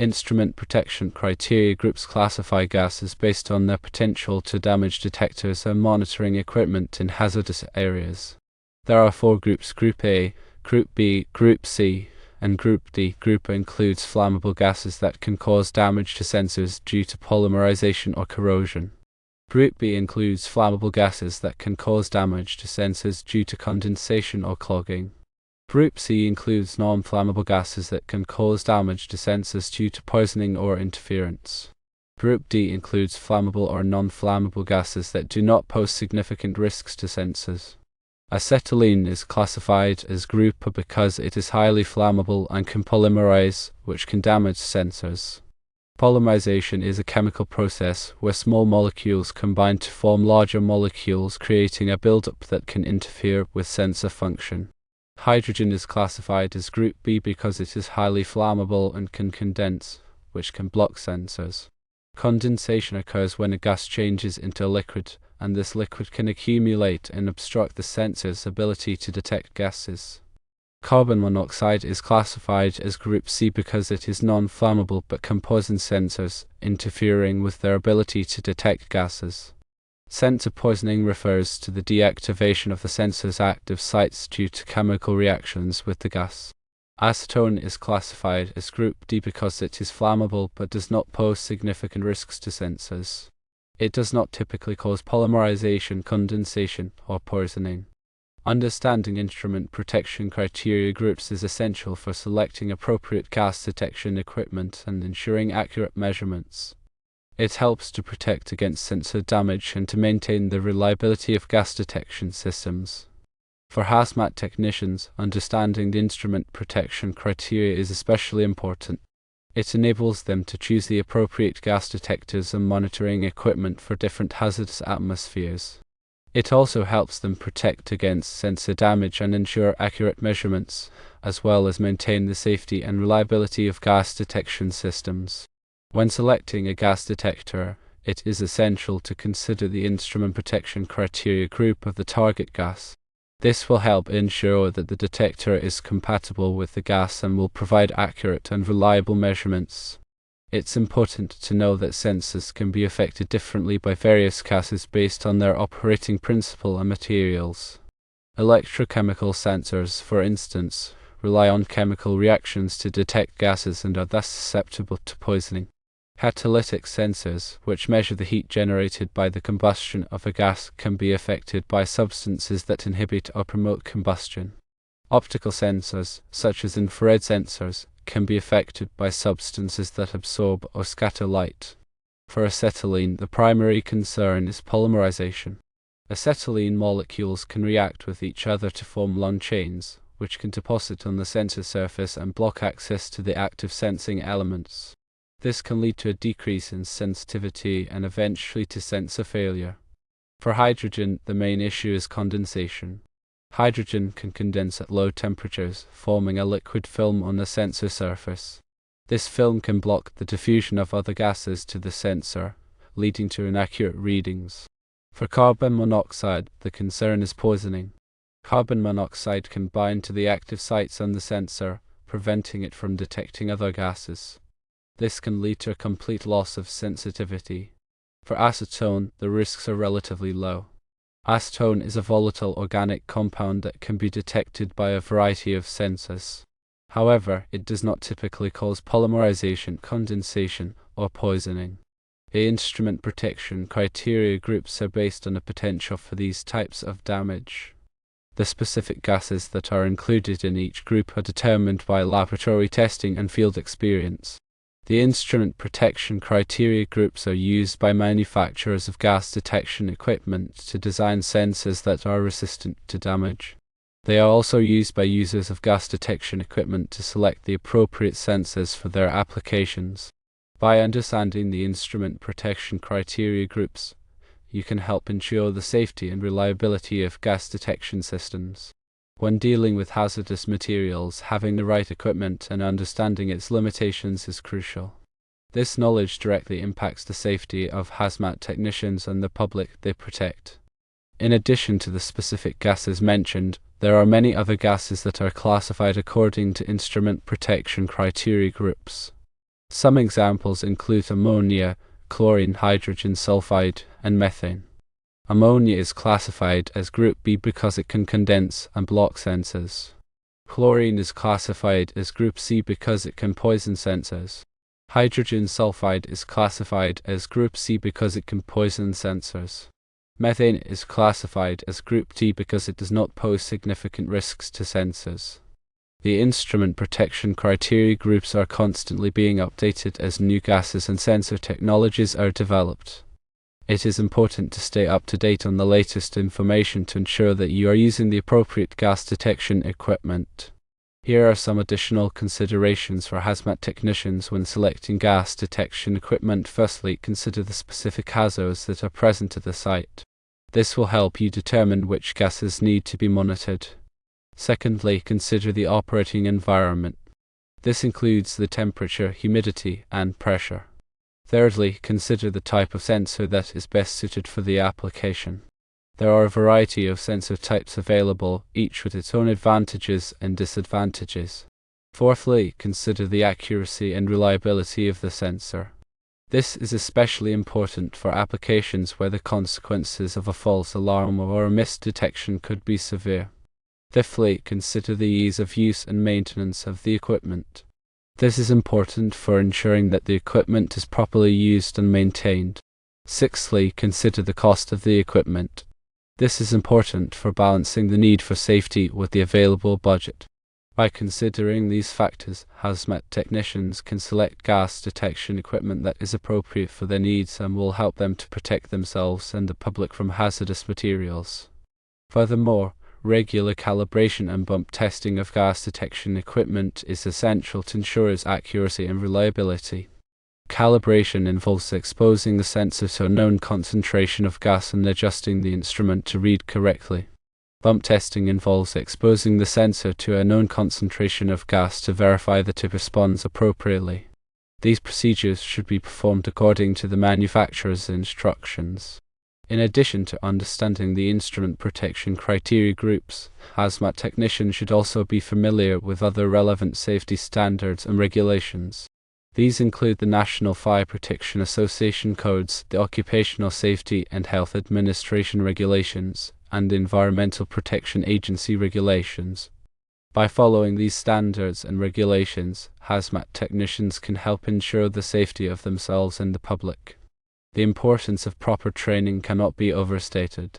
Instrument protection criteria groups classify gases based on their potential to damage detectors and monitoring equipment in hazardous areas. There are 4 groups: Group A, Group B, Group C, and Group D. Group A includes flammable gases that can cause damage to sensors due to polymerization or corrosion. Group B includes flammable gases that can cause damage to sensors due to condensation or clogging. Group C includes non-flammable gases that can cause damage to sensors due to poisoning or interference. Group D includes flammable or non-flammable gases that do not pose significant risks to sensors. Acetylene is classified as Group A because it is highly flammable and can polymerize, which can damage sensors. Polymerization is a chemical process where small molecules combine to form larger molecules, creating a buildup that can interfere with sensor function. Hydrogen is classified as Group B because it is highly flammable and can condense, which can block sensors. Condensation occurs when a gas changes into a liquid, and this liquid can accumulate and obstruct the sensor's ability to detect gases. Carbon monoxide is classified as Group C because it is non-flammable but can poison sensors, interfering with their ability to detect gases. Sensor poisoning refers to the deactivation of the sensor's active sites due to chemical reactions with the gas. Acetone is classified as Group D because it is flammable but does not pose significant risks to sensors. It does not typically cause polymerization, condensation, or poisoning. Understanding instrument protection criteria groups is essential for selecting appropriate gas detection equipment and ensuring accurate measurements. It helps to protect against sensor damage and to maintain the reliability of gas detection systems. For hazmat technicians, understanding the instrument protection criteria is especially important. It enables them to choose the appropriate gas detectors and monitoring equipment for different hazardous atmospheres. It also helps them protect against sensor damage and ensure accurate measurements, as well as maintain the safety and reliability of gas detection systems. When selecting a gas detector, it is essential to consider the instrument protection criteria group of the target gas. This will help ensure that the detector is compatible with the gas and will provide accurate and reliable measurements. It's important to know that sensors can be affected differently by various gases based on their operating principle and materials. Electrochemical sensors, for instance, rely on chemical reactions to detect gases and are thus susceptible to poisoning. Catalytic sensors, which measure the heat generated by the combustion of a gas, can be affected by substances that inhibit or promote combustion. Optical sensors, such as infrared sensors, can be affected by substances that absorb or scatter light. For acetylene, the primary concern is polymerization. Acetylene molecules can react with each other to form long chains, which can deposit on the sensor surface and block access to the active sensing elements. This can lead to a decrease in sensitivity and eventually to sensor failure. For hydrogen, the main issue is condensation. Hydrogen can condense at low temperatures, forming a liquid film on the sensor surface. This film can block the diffusion of other gases to the sensor, leading to inaccurate readings. For carbon monoxide, the concern is poisoning. Carbon monoxide can bind to the active sites on the sensor, preventing it from detecting other gases. This can lead to a complete loss of sensitivity. For acetone, the risks are relatively low. Acetone is a volatile organic compound that can be detected by a variety of sensors. However, it does not typically cause polymerization, condensation, or poisoning. The instrument protection criteria groups are based on the potential for these types of damage. The specific gases that are included in each group are determined by laboratory testing and field experience. The instrument protection criteria groups are used by manufacturers of gas detection equipment to design sensors that are resistant to damage. They are also used by users of gas detection equipment to select the appropriate sensors for their applications. By understanding the instrument protection criteria groups, you can help ensure the safety and reliability of gas detection systems. When dealing with hazardous materials, having the right equipment and understanding its limitations is crucial. This knowledge directly impacts the safety of hazmat technicians and the public they protect. In addition to the specific gases mentioned, there are many other gases that are classified according to instrument protection criteria groups. Some examples include ammonia, chlorine, hydrogen sulfide, and methane. Ammonia is classified as Group B because it can condense and block sensors. Chlorine is classified as Group C because it can poison sensors. Hydrogen sulfide is classified as Group C because it can poison sensors. Methane is classified as Group D because it does not pose significant risks to sensors. The instrument protection criteria groups are constantly being updated as new gases and sensor technologies are developed. It is important to stay up to date on the latest information to ensure that you are using the appropriate gas detection equipment. Here are some additional considerations for hazmat technicians when selecting gas detection equipment. Firstly, consider the specific hazards that are present at the site. This will help you determine which gases need to be monitored. Secondly, consider the operating environment. This includes the temperature, humidity, and pressure. Thirdly, consider the type of sensor that is best suited for the application. There are a variety of sensor types available, each with its own advantages and disadvantages. Fourthly, consider the accuracy and reliability of the sensor. This is especially important for applications where the consequences of a false alarm or a missed detection could be severe. Fifthly, consider the ease of use and maintenance of the equipment. This is important for ensuring that the equipment is properly used and maintained. Sixthly, consider the cost of the equipment. This is important for balancing the need for safety with the available budget. By considering these factors, hazmat technicians can select gas detection equipment that is appropriate for their needs and will help them to protect themselves and the public from hazardous materials. Furthermore, regular calibration and bump testing of gas detection equipment is essential to ensure its accuracy and reliability. Calibration involves exposing the sensor to a known concentration of gas and adjusting the instrument to read correctly. Bump testing involves exposing the sensor to a known concentration of gas to verify that it responds appropriately. These procedures should be performed according to the manufacturer's instructions. In addition to understanding the instrument protection criteria groups, hazmat technicians should also be familiar with other relevant safety standards and regulations. These include the National Fire Protection Association codes, the Occupational Safety and Health Administration regulations, and the Environmental Protection Agency regulations. By following these standards and regulations, hazmat technicians can help ensure the safety of themselves and the public. The importance of proper training cannot be overstated.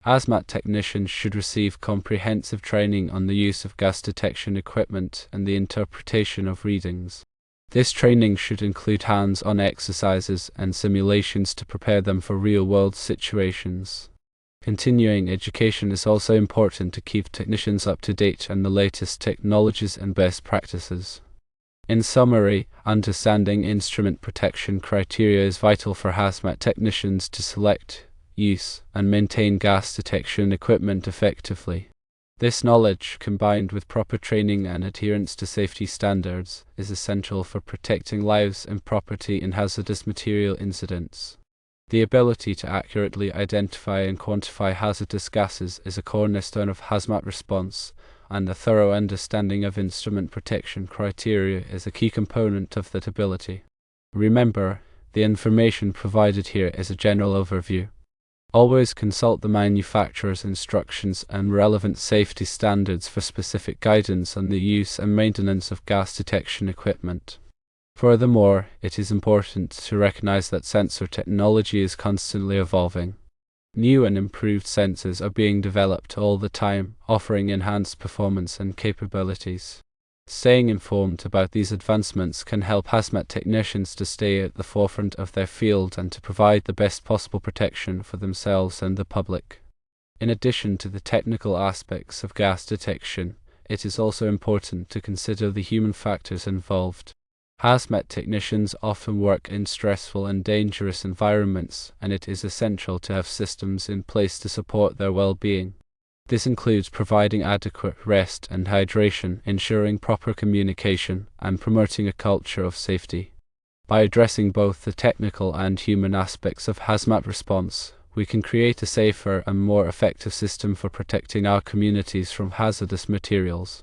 Hazmat technicians should receive comprehensive training on the use of gas detection equipment and the interpretation of readings. This training should include hands-on exercises and simulations to prepare them for real-world situations. Continuing education is also important to keep technicians up to date on the latest technologies and best practices. In summary, understanding instrument protection criteria is vital for hazmat technicians to select, use, and maintain gas detection equipment effectively. This knowledge, combined with proper training and adherence to safety standards, is essential for protecting lives and property in hazardous material incidents. The ability to accurately identify and quantify hazardous gases is a cornerstone of hazmat response, and a thorough understanding of instrument protection criteria is a key component of that ability. Remember, the information provided here is a general overview. Always consult the manufacturer's instructions and relevant safety standards for specific guidance on the use and maintenance of gas detection equipment. Furthermore, it is important to recognize that sensor technology is constantly evolving. New and improved sensors are being developed all the time, offering enhanced performance and capabilities. Staying informed about these advancements can help hazmat technicians to stay at the forefront of their field and to provide the best possible protection for themselves and the public. In addition to the technical aspects of gas detection, it is also important to consider the human factors involved. Hazmat technicians often work in stressful and dangerous environments, and it is essential to have systems in place to support their well-being. This includes providing adequate rest and hydration, ensuring proper communication, and promoting a culture of safety. By addressing both the technical and human aspects of hazmat response, we can create a safer and more effective system for protecting our communities from hazardous materials.